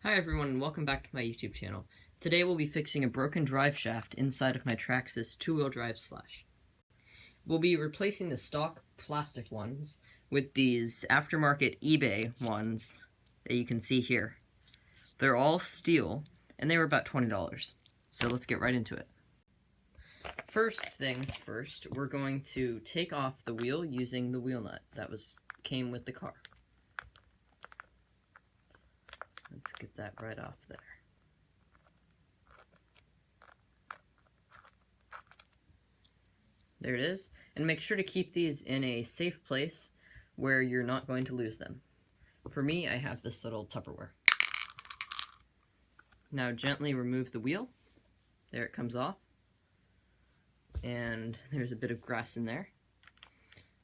Hi everyone and welcome back to my YouTube channel. Today we'll be fixing a broken drive shaft inside of my Traxxas two-wheel drive Slash. We'll be replacing the stock plastic ones with these aftermarket eBay ones that you can see here. They're all steel and they were about $20. So let's get right into it. First things first, we're going to take off the wheel using the wheel nut that came with the car. Let's get that right off there. There it is. And make sure to keep these in a safe place where you're not going to lose them. For me, I have this little Tupperware. Now gently remove the wheel. There it comes off. And there's a bit of grass in there.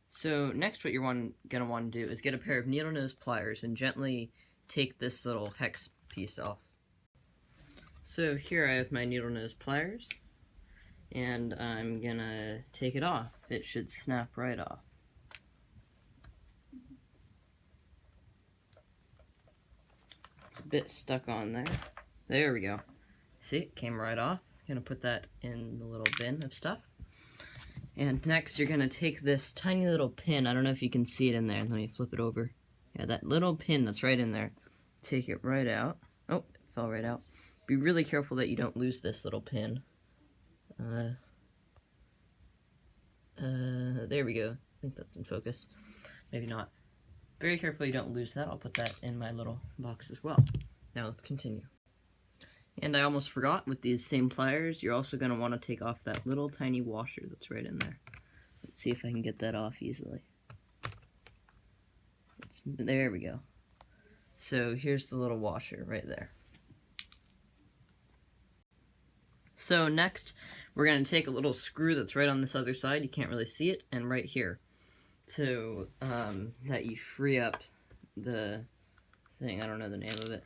So next what you're going to want to do is get a pair of needle nose pliers and gently take this little hex piece off. So here I have my needle nose pliers, and I'm gonna take it off. It should snap right off. It's a bit stuck on there. There we go. See, it came right off. I'm gonna put that in the little bin of stuff. And next you're gonna take this tiny little pin. I don't know if you can see it in there. Let me flip it over. Yeah, that little pin that's right in there. Take it right out. Oh, it fell right out. Be really careful that you don't lose this little pin. There we go. I think that's in focus. Maybe not. Very careful you don't lose that. I'll put that in my little box as well. Now let's continue. And I almost forgot, with these same pliers, you're also going to want to take off that little tiny washer that's right in there. Let's see if I can get that off easily. There we go. So here's the little washer right there. So next, we're going to take a little screw that's right on this other side, you can't really see it, and right here, to that you free up the thing. I don't know the name of it.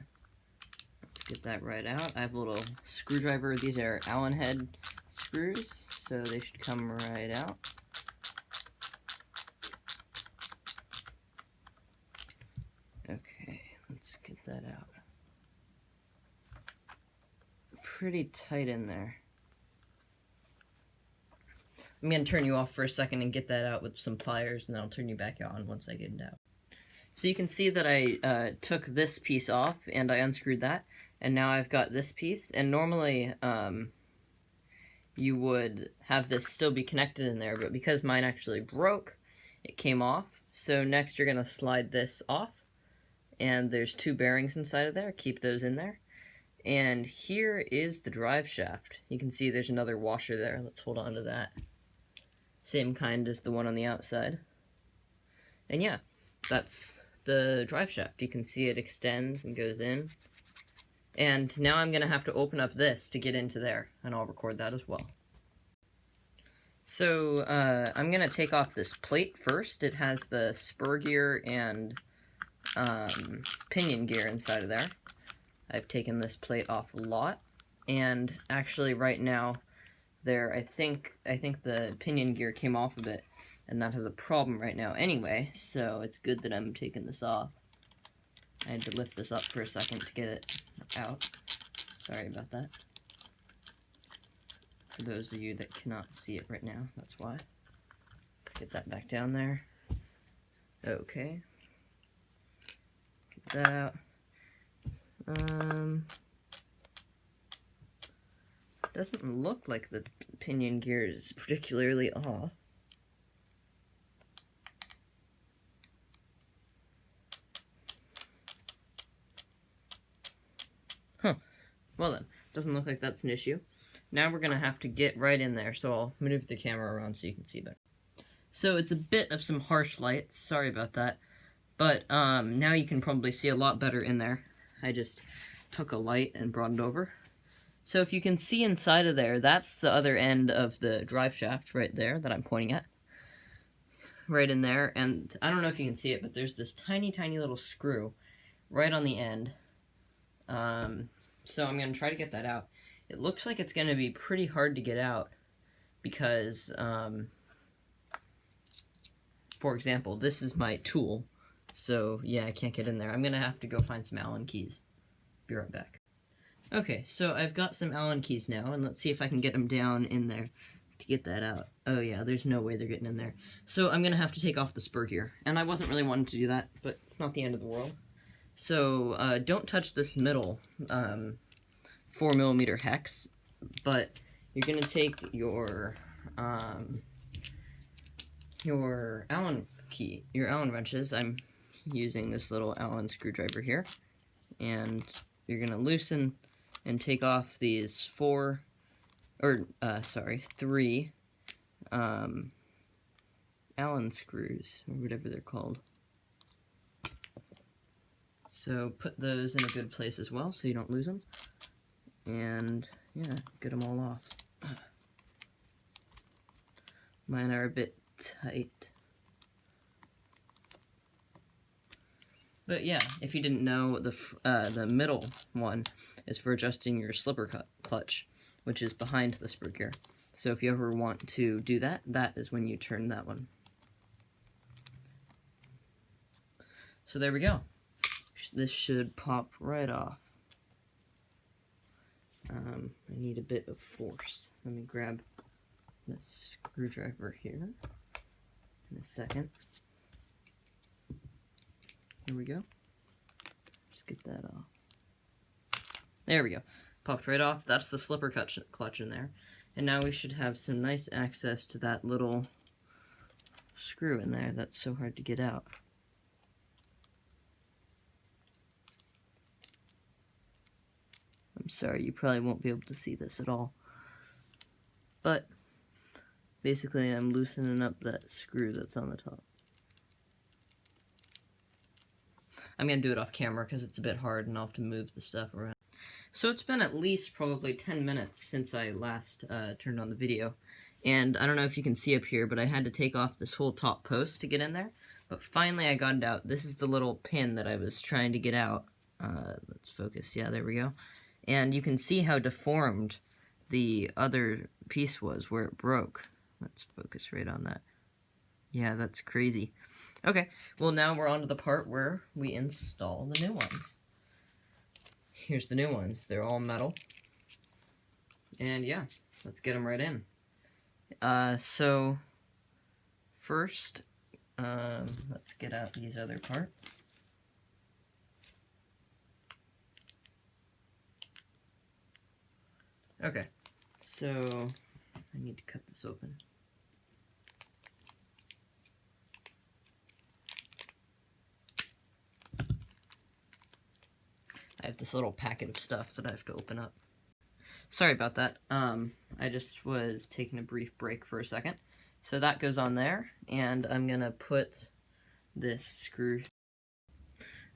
Let's get that right out. I have a little screwdriver. These are Allen head screws, so they should come right out. Okay, let's get that out. Pretty tight in there. I'm going to turn you off for a second and get that out with some pliers, and then I'll turn you back on once I get it out. So you can see that I took this piece off and I unscrewed that, and now I've got this piece. And normally you would have this still be connected in there, but because mine actually broke, it came off. So next you're going to slide this off, and there's two bearings inside of there. Keep those in there. And here is the drive shaft. You can see there's another washer there. Let's hold on to that. Same kind as the one on the outside. And yeah, that's the drive shaft. You can see it extends and goes in. And now I'm going to have to open up this to get into there, and I'll record that as well. So I'm going to take off this plate first. It has the spur gear and pinion gear inside of there. I've taken this plate off a lot, and actually right now I think the pinion gear came off a bit, and that has a problem right now anyway, so it's good that I'm taking this off. I had to lift this up for a second to get it out. Sorry about that. For those of you that cannot see it right now, that's why. Let's get that back down there. Okay. Get that out. Doesn't look like the pinion gear is particularly off. Huh. Well then, doesn't look like that's an issue. Now we're gonna have to get right in there, so I'll move the camera around so you can see better. So it's a bit of some harsh light, sorry about that, but now you can probably see a lot better in there. I just took a light and brought it over. So if you can see inside of there, that's the other end of the drive shaft right there that I'm pointing at. Right in there, and I don't know if you can see it, but there's this tiny, tiny little screw right on the end. So I'm going to try to get that out. It looks like it's going to be pretty hard to get out because, for example, this is my tool. So, yeah, I can't get in there. I'm going to have to go find some Allen keys. Be right back. Okay, so I've got some Allen keys now, and let's see if I can get them down in there to get that out. Oh yeah, there's no way they're getting in there. So I'm gonna have to take off the spur gear, and I wasn't really wanting to do that, but it's not the end of the world. So don't touch this middle 4mm hex, but you're gonna take your Allen key, your Allen wrenches. I'm using this little Allen screwdriver here, and you're gonna loosen and take off these three Allen screws, or whatever they're called. So put those in a good place as well so you don't lose them. And yeah, get them all off. Mine are a bit tight. But yeah, if you didn't know, the middle one is for adjusting your slipper clutch, which is behind the spur gear. So if you ever want to do that, that is when you turn that one. So there we go. This should pop right off. I need a bit of force. Let me grab the screwdriver here in a second. Here we go. Just get that off. There we go. Popped right off. That's the slipper clutch in there. And now we should have some nice access to that little screw in there that's so hard to get out. I'm sorry, you probably won't be able to see this at all. But basically I'm loosening up that screw that's on the top. I'm going to do it off camera because it's a bit hard and I'll have to move the stuff around. So it's been at least probably 10 minutes since I last turned on the video. And I don't know if you can see up here, but I had to take off this whole top post to get in there. But finally I got it out. This is the little pin that I was trying to get out. Let's focus. Yeah, there we go. And you can see how deformed the other piece was where it broke. Let's focus right on that. Yeah, that's crazy. Okay, well now we're on to the part where we install the new ones. Here's the new ones. They're all metal. And yeah, let's get them right in. So first, let's get out these other parts. Okay, so I need to cut this open. I have this little packet of stuff that I have to open up. Sorry about that. I just was taking a brief break for a second. So that goes on there, and I'm gonna put this screw.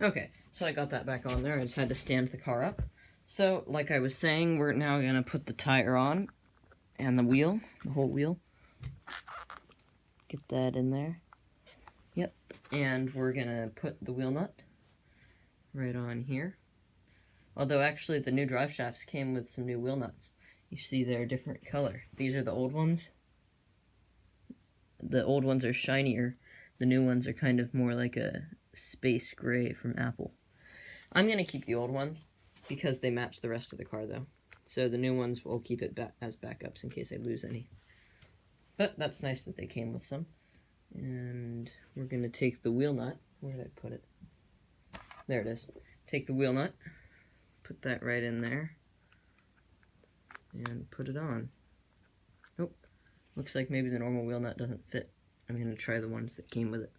Okay, so I got that back on there. I just had to stand the car up. So, like I was saying, we're now gonna put the tire on, and the wheel, the whole wheel. Get that in there. Yep, and we're gonna put the wheel nut right on here. Although actually the new drive shafts came with some new wheel nuts. You see they're a different color. These are the old ones. The old ones are shinier. The new ones are kind of more like a space gray from Apple. I'm gonna keep the old ones because they match the rest of the car though. So the new ones will keep it as backups in case I lose any. But that's nice that they came with some. And we're gonna take the wheel nut. Where did I put it? There it is. Take the wheel nut. Put that right in there. And put it on. Nope. Looks like maybe the normal wheel nut doesn't fit. I'm gonna try the ones that came with it.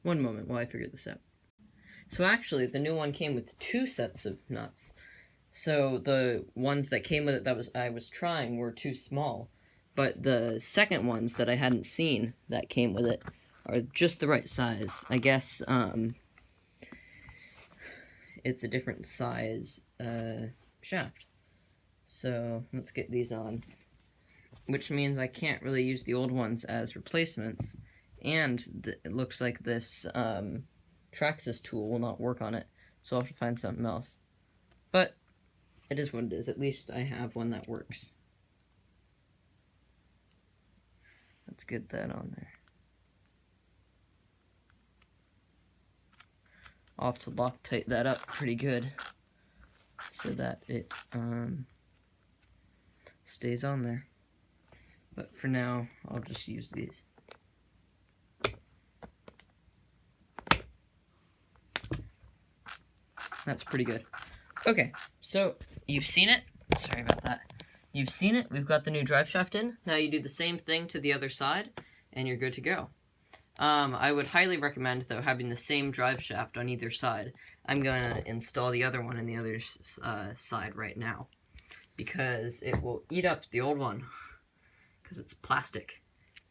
One moment while I figure this out. So actually, the new one came with 2 sets of nuts. So the ones that came with it that I was trying were too small. But the second ones that I hadn't seen that came with it are just the right size. I guess it's a different size shaft. So let's get these on. Which means I can't really use the old ones as replacements. And it looks like this Traxxas tool will not work on it, so I'll have to find something else. But it is what it is. At least I have one that works. Let's get that on there. I'll have to Loctite that up pretty good so that it stays on there. But for now, I'll just use these. That's pretty good. Okay, so you've seen it. Sorry about that. You've seen it. We've got the new drive shaft in. Now you do the same thing to the other side, and you're good to go. I would highly recommend, though, having the same drive shaft on either side. I'm going to install the other one on the other side right now, because it will eat up the old one, because it's plastic.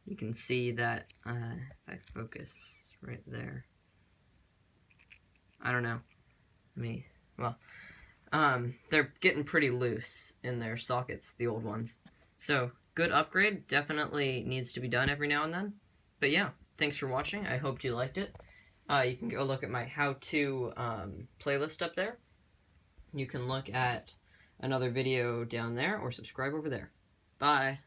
You can see that, if I focus right there, I don't know, they're getting pretty loose in their sockets, the old ones. So, good upgrade, definitely needs to be done every now and then. But yeah. Thanks for watching. I hope you liked it. You can go look at my how-to playlist up there. You can look at another video down there or subscribe over there. Bye.